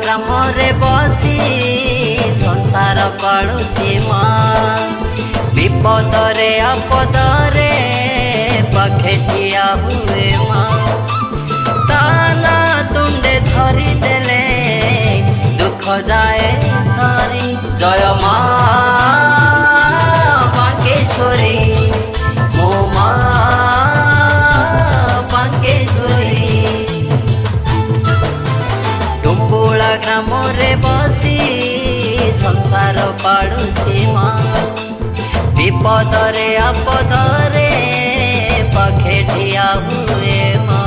ग्राम रे बसी संसार पालुची माँ विपद रे आपद रे पाखे ठिया हुए माँ ताना तुंडे धरी देले दुख जाए सारी जय माँ बांकेश्वरी मो माँ बांकेश्वरी डुम्बुला ग्राम रे बसी संसार पालुची माँ विपद रे आपद रे पाखे ठिया हुए माँ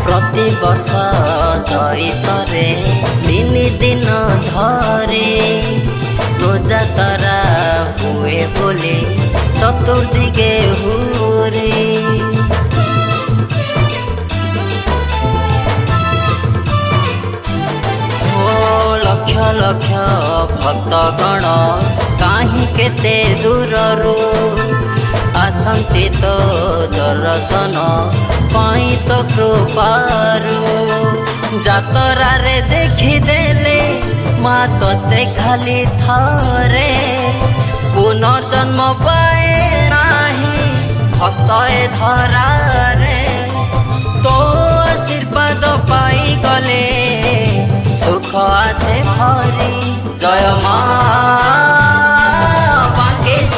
प्रति वर्ष चैतरे तीन दिन धरे रोजा तारा हुए बोले चतुर्दिगे हुरे ओ लक्ष लक्ष भक्तगण काहीं केते दूररू आसंती तो दर्शन पाई तो कृपारू जातरा रे देखी देले माँ तोते खाली थरे पुनर्जन्म पाए नाही भक्त ए धरा रे तो आशीर्वाद पाई गले सुख आसे भरी जय माँ